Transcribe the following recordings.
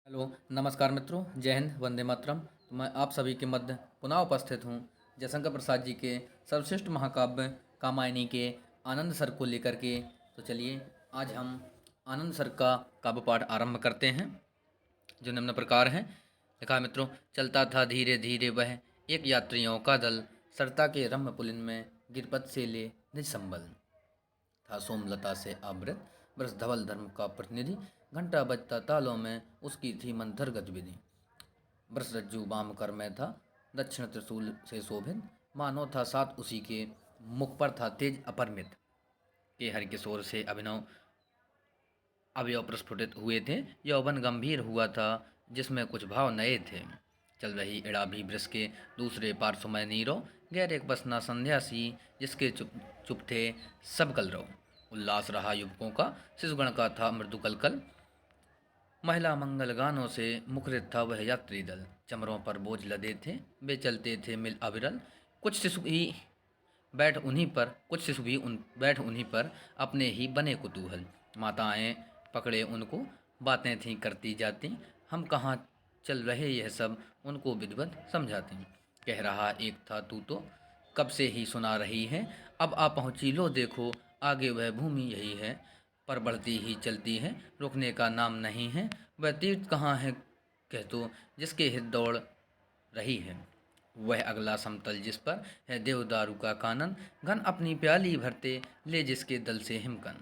Hello, नमस्कार मित्रों, जय हिंद, वंदे मातरम। तो मैं आप सभी के मध्य पुनः उपस्थित हूँ जयशंकर प्रसाद जी के सर्वश्रेष्ठ महाकाव्य कामायनी के आनंद सर को लेकर के। तो चलिए आज हम आनंद सर का काव्य पाठ आरंभ करते हैं, जो निम्न प्रकार है। लिखा है मित्रों, चलता था धीरे धीरे वह एक यात्रियों का दल, सरता के रम्य पुलिन में गिरपत से ले निज संबल। था सोमलता से आवृत बरस धवल धर्म का प्रतिनिधि, घंटा बजता तालों में उसकी थी मंथर गतिविधि। बरस रज्जु वाम कर में था दक्षिण त्रिशूल से शोभित, मानो था साथ उसी के मुख पर था तेज अपरमित। के हरि किशोर से अभिनव अवयव प्रस्फुटित हुए थे, यौवन गंभीर हुआ था जिसमें कुछ भाव नए थे। चल रही इड़ा भी वृष के दूसरे पार्श्व में नीरो, गैर एक बसना संध्या सी जिसके चुप चुप थे सब कलरव। उल्लास रहा युवकों का, शिशुगण का था मृदु कलकल, महिला मंगल गानों से मुखरित था वह यात्री दल। चमरों पर बोझ लदे थे, वे चलते थे मिल अविरल, कुछ शिशु ही बैठ उन्हीं पर अपने ही बने कुतूहल। माताएं पकड़े उनको, बातें थीं करती जाती, हम कहाँ चल रहे यह सब उनको विधिवत समझाती। कह रहा एक था तू तो कब से ही सुना रही है, अब आ पहुँची लो देखो आगे वह भूमि यही है, पर बढ़ती ही चलती है रुकने का नाम नहीं है। वह तीर्थ कहाँ है कह तो जिसके हित दौड़ रही है, वह अगला समतल जिस पर है देवदारू का कानन, घन अपनी प्याली भरते ले जिसके दल से हिमकन।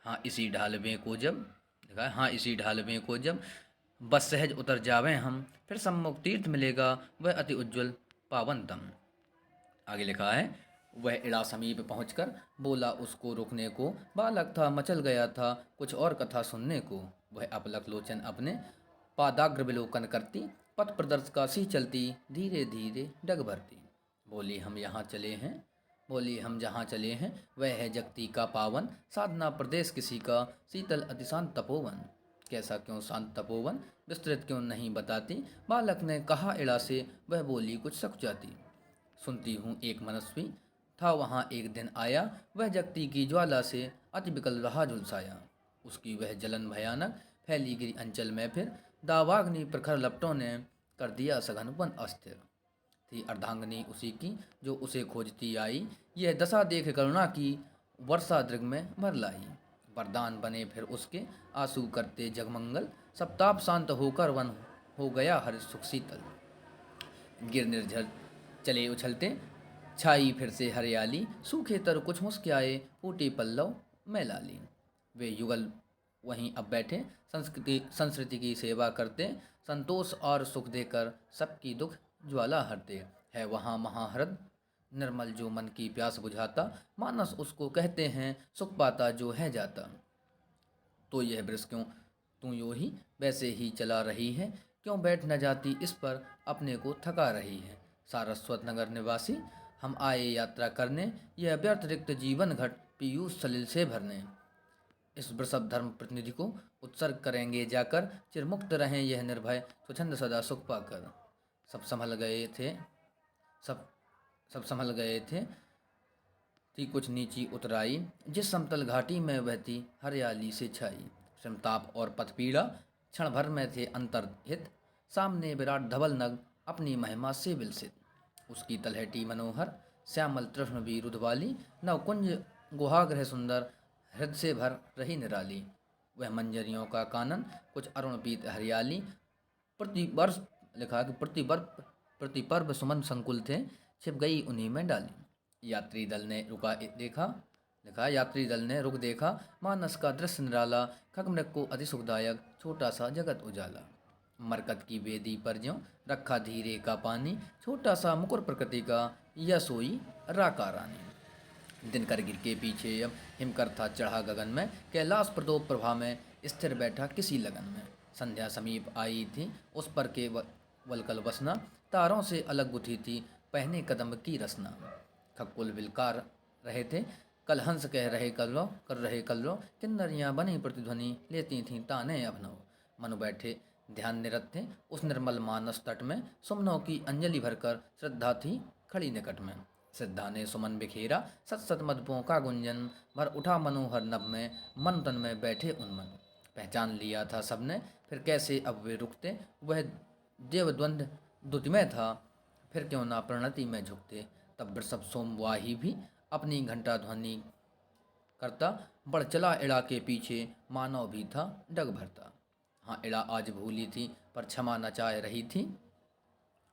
हाँ इसी ढालवे को जब देखा है, हाँ इसी ढालवे को जब बस सहज उतर जावें हम, फिर सम्मुख तीर्थ मिलेगा वह अति उज्जवल पावनतम। आगे लिखा है, वह इड़ा समीप पहुंचकर बोला उसको रुकने को, बालक था मचल गया था कुछ और कथा सुनने को। वह अपलक लोचन अपने पादाग्र विलोकन करती, पथ प्रदर्श का सी चलती धीरे धीरे डग भरती। बोली हम यहाँ चले हैं, बोली हम जहाँ चले हैं वह है जगती का पावन, साधना प्रदेश किसी का शीतल अति शांत तपोवन। कैसा क्यों शांत तपोवन विस्तृत क्यों नहीं बताती, बालक ने कहा इड़ा से, वह बोली कुछ सकुचाती। सुनती हूँ एक मनस्वी था वहाँ एक दिन आया, वह जगती की ज्वाला से अति विकल रहा झुलसाया। उसकी वह जलन भयानक फैली गिरी अंचल में, फिर दावाग्नि प्रखर लपटों ने कर दिया सघनपन अस्थिर। थी अर्धांगनी उसी की जो उसे खोजती आई, यह दशा देख करुणा की वर्षा दृग में भर लाई। वरदान बने फिर उसके आंसू करते जगमंगल, सब ताप शांत होकर वन हो गया हर सुख शीतल। गिर निर्झर चले उछलते छाई फिर से हरियाली, सूखे तर कुछ मुस्क्याए फूटी पल्लव में लाली। वे युगल वहीं अब बैठे संस्कृति की सेवा करते, संतोष और सुख देकर सबकी दुख ज्वाला हरते। है वहाँ महाहृद निर्मल जो मन की प्यास बुझाता, मानस उसको कहते हैं सुख पाता जो है जाता। तो यह वृक्ष क्यों तू यूं ही वैसे ही चला रही है, क्यों बैठ न जाती इस पर अपने को थका रही है। सारस्वत नगर निवासी हम आए यात्रा करने, यह व्यर्थ रिक्त जीवन घट पीयूष सलिल से भरने। इस वृषभ धर्म प्रतिनिधि को उत्सर्ग करेंगे जाकर, चिरमुक्त रहें यह निर्भय स्वच्छंद सदा सुख पाकर। सब संभल गए थे सब सब संभल गए थे थी कुछ नीची उतराई, जिस समतल घाटी में बहती हरियाली से छाई। श्रमताप और पथपीड़ा क्षण भर में थे अंतर्हित, सामने विराट धवल नग अपनी महिमा से विलसित। उसकी तलहटी मनोहर श्यामल तृष्ण भी रुध वाली, नवकुंज गुहाग्रह सुंदर हृदय से भर रही निराली। वह मंजरियों का कानन कुछ अरुण पीत हरियाली, प्रतिवर्ष लिखा कि प्रतिपर्व सुमन संकुल थे, छिप गई उन्हीं में डाली। यात्री दल ने रुका देखा लिखा यात्री दल ने रुक देखा, मानस का दृश्य निराला, खगमृग को अति सुखदायक छोटा सा जगत उजाला। मरकत की वेदी पर ज्यों रखा धीरे का पानी, छोटा सा मुकुर प्रकृति का यह सोई राका रानी। दिनकर गिर के पीछे अब हिमकर था चढ़ा गगन में, कैलाश प्रदोप प्रभा में स्थिर बैठा किसी लगन में। संध्या समीप आई थी उस पर के वलकल वसना, तारों से अलग गुथी थी पहने कदम की रसना। खक्कुल विलकार रहे थे कल हंस कह रहे कल्लो कर रहे कल्लो, किन्नरियाँ बनी प्रतिध्वनि लेती थीं ताने अभिनव। मनु बैठे ध्यान निरत थे उस निर्मल मानस तट में, सुमनों की अंजलि भरकर श्रद्धा थी खड़ी निकट में। श्रद्धा ने सुमन बिखेरा सत सत मधुपों का गुंजन, भर उठा मनोहर नभ में मन तन में बैठे उन्मन। पहचान लिया था सबने, फिर कैसे अब वे रुकते। वह देवद्वंद द्युतिमय था, फिर क्यों ना प्रणति में झुकते। तब वृषभ सोमवाही भी अपनी घंटा ध्वनि करता, बढ़ चला इड़ा के पीछे, मानव भी था डग भरता। हाँ, इड़ा आज भूली थी पर क्षमा न चाह रही थी,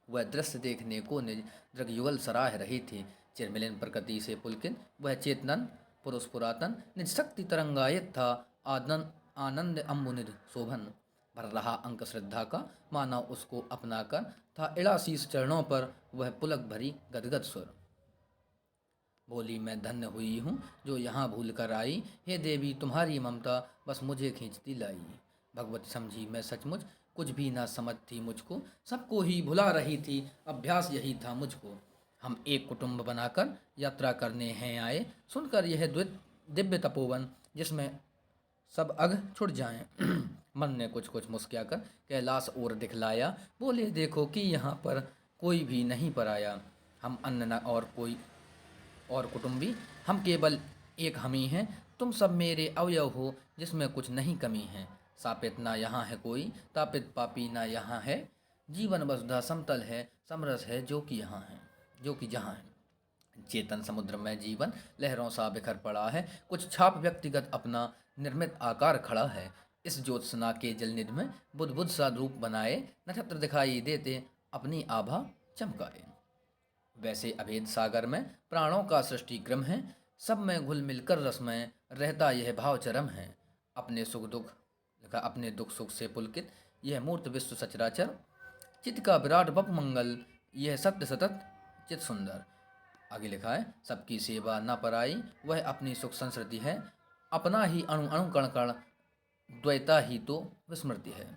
वह दृश्य देखने को निज दृगयुगल सराह रही थी। चिरमिलिन प्रकृति से पुलकित वह चेतनन पुरुष पुरातन, निज शक्ति तरंगायित था, आनंद आनंद अम्बुनिध शोभन। भर रहा अंक श्रद्धा का, मानव उसको अपनाकर था इड़ा शीस चरणों पर, वह पुलक भरी गदगद स्वर। बोली मैं धन्य हुई हूँ जो यहाँ भूल कर आई, हे देवी तुम्हारी ममता बस मुझे खींचती लाई। भगवती समझी मैं सचमुच, कुछ भी ना समझती मुझको, सबको ही भुला रही थी, अभ्यास यही था मुझको। हम एक कुटुंब बनाकर यात्रा करने हैं आए, सुनकर यह दिव्य तपोवन जिसमें सब अघ छुट जाएं। मन ने कुछ कुछ मुस्कियाकर कैलाश और दिखलाया, बोले देखो कि यहाँ पर कोई भी नहीं पराया। हम अन्न न और कोई और कुटुंबी, हम केवल एक हम ही हैं, तुम सब मेरे अवयव हो जिसमें कुछ नहीं कमी है। सापित ना यहाँ है कोई, तापित पापी ना यहाँ है, जीवन वसुधा समतल है, समरस है जो कि यहाँ है, जो कि जहाँ है। चेतन समुद्र में जीवन लहरों सा बिखर पड़ा है, कुछ छाप व्यक्तिगत अपना निर्मित आकार खड़ा है। इस ज्योत्सना के जलनिधि में बुद्ध बुद्ध सा रूप बनाए, नक्षत्र दिखाई देते अपनी आभा चमकाए। वैसे अभेद सागर में प्राणों का सृष्टि क्रम है, सब में घुल मिलकर रसमय रहता यह भाव चरम है। अपने सुख दुख लिखा, अपने दुख सुख से पुलकित यह मूर्त विश्व सचराचर, चित्त का विराट बप मंगल यह सत्य सतत चित सुंदर। आगे लिखा है सबकी सेवा न पराई, वह अपनी सुख संस्कृति है, अपना ही अणु अणु कण कण द्वैता ही तो विस्मृति है।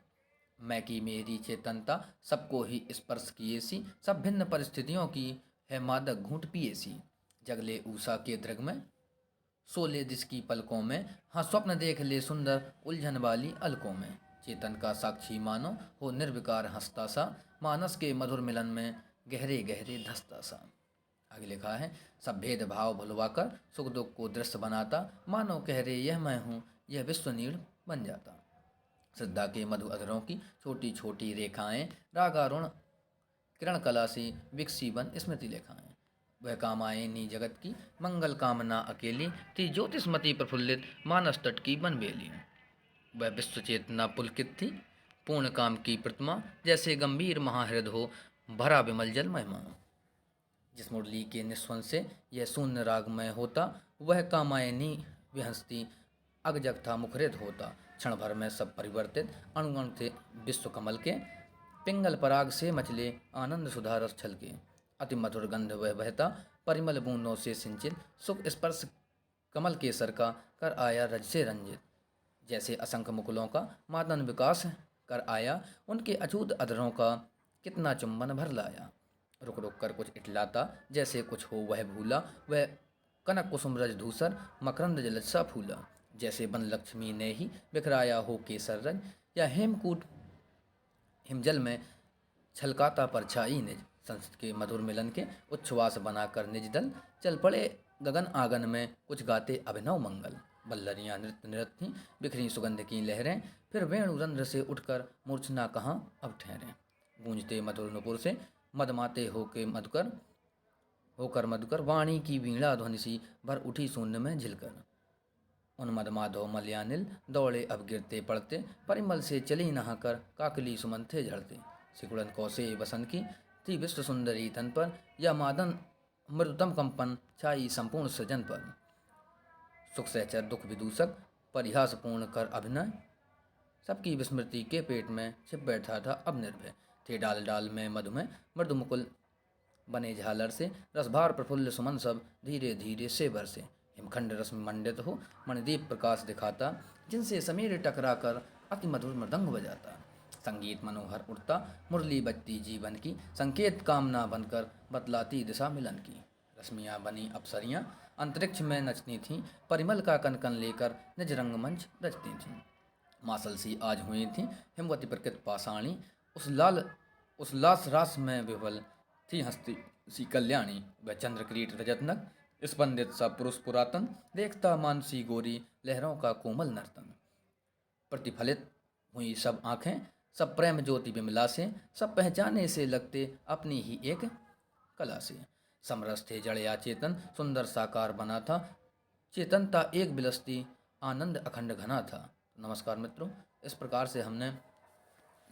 मैं की मेरी चेतनता सबको ही स्पर्श किए सी, सब भिन्न परिस्थितियों की है मादक घूंट पिए सी। जगले ऊषा के दृग में सोले जिसकी पलकों में, हाँ स्वप्न देख ले सुंदर उलझन वाली अलकों में। चेतन का साक्षी मानो हो निर्विकार हंसता सा, मानस के मधुर मिलन में गहरे गहरे धसता सा। आगे लिखा है सब भेद भाव भुलवाकर सुख दुख को दृश्य बनाता, मानो कह रे यह मैं हूँ यह विश्व नीड़ बन जाता। श्रद्धा के मधु अधरों की छोटी छोटी रेखाएं, रागारुण किरण कला से विकसी बन स्मृति लेखाएं। वह कामायनी जगत की मंगल कामना अकेली, थी ज्योतिषमती प्रफुल्लित मानस तट की बनबेली। वह विश्व चेतना पुलकित थी, पूर्ण काम की प्रतिमा, जैसे गंभीर महाहृद हो भरा विमल जल महिमा। जिस मुरली के निस्वन से यह शून्य रागमय होता, वह कामायनी विहंसती अगजग था मुखरित होता। क्षण भर में सब परिवर्तित अणु अणु थे विश्व कमल के, पिंगल पराग से मचले आनंद सुधा रस छलके। अति मधुर गंध वह बहता परिमल बूंदों से सिंचित, सुख स्पर्श कमल के सर का कर आया रज से रंजित। जैसे असंख्य मुकुलों का मादन विकास कर आया, उनके अछूत अधरों का कितना चुंबन भर लाया। रुक रुक कर कुछ इटलाता जैसे कुछ हो वह भूला, वह कनक कुसुम रज धूसर मकरंद जलसा फूला। जैसे वन लक्ष्मी ने ही बिखराया हो केसर रज, या हेमकूट हिमजल में छलकाता परछाई निज। संस्कृत के मधुर मिलन के उच्छ्वास बनाकर निज दल, चल पड़े गगन आंगन में कुछ गाते अभिनव मंगल। बल्लरियाँ नृत्य नृत्य थीं बिखरी सुगंध की लहरें, फिर वेणु रंध्र से उठकर मूर्छना कहाँ अब ठहरें। गूंजते मधुर नुपुर से मदमाते होकर मधुकर वाणी की वीणा ध्वनि सी भर उठी शून्य में झिलकर। उन्मद माधव मलयानिल दौड़े अब गिरते पड़ते, परिमल से चली नहाकर काकली सुमन थे झड़ते। सिकुड़न कौसे बसन की थी विश्व सुंदरी तन पर, या मादन मृदुतम कंपन छाई संपूर्ण सृजन पर। सुख सहचर दुख विदूषक परिहास पूर्ण कर अभिनय, सबकी विस्मृति के पेट में छिप बैठा था अब निर्भय। थे डाल डाल में मधु में मृदु मुकुल बने झालर से, रसभार प्रफुल्ल सुमन सब धीरे धीरे से बरसे। हिमखंड रस में मंडित हो मणिदीप प्रकाश दिखाता, जिनसे समीर टकरा कर अति मधुर मृदंग बजाता। संगीत मनोहर उड़ता मुरली बजती जीवन की, संकेत कामना बनकर बतलाती दिशा मिलन की। रश्मियाँ बनी अप्सरियाँ अंतरिक्ष में नचती थीं, परिमल का कनकन लेकर निज रंगमंच रचती थीं। मासल सी आज हुई थी हिमवती प्रकृत पाषाणी, उस लास रास में विवल थी हस्ती सी कल्याणी। वह चंद्र किरीट रजतनक स्पंदित सा पुरुष पुरातन, देखता मानसी गोरी लहरों का कोमल नर्तन। प्रतिफलित हुई सब आँखें, सब प्रेम ज्योति विमला से, सब पहचाने से लगते अपनी ही एक कला से। समरस थे जड़ या चेतन, सुंदर साकार बना था, चेतनता एक बिलसती, आनंद अखंड घना था। नमस्कार मित्रों, इस प्रकार से हमने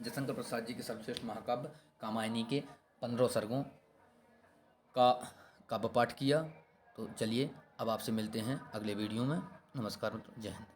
जयशंकर प्रसाद जी के सर्वश्रेष्ठ महाकाव्य कामायनी के 15 सर्गों का काव्य पाठ किया। तो चलिए अब आपसे मिलते हैं अगले वीडियो में। नमस्कार मित्रों, जय हिंद।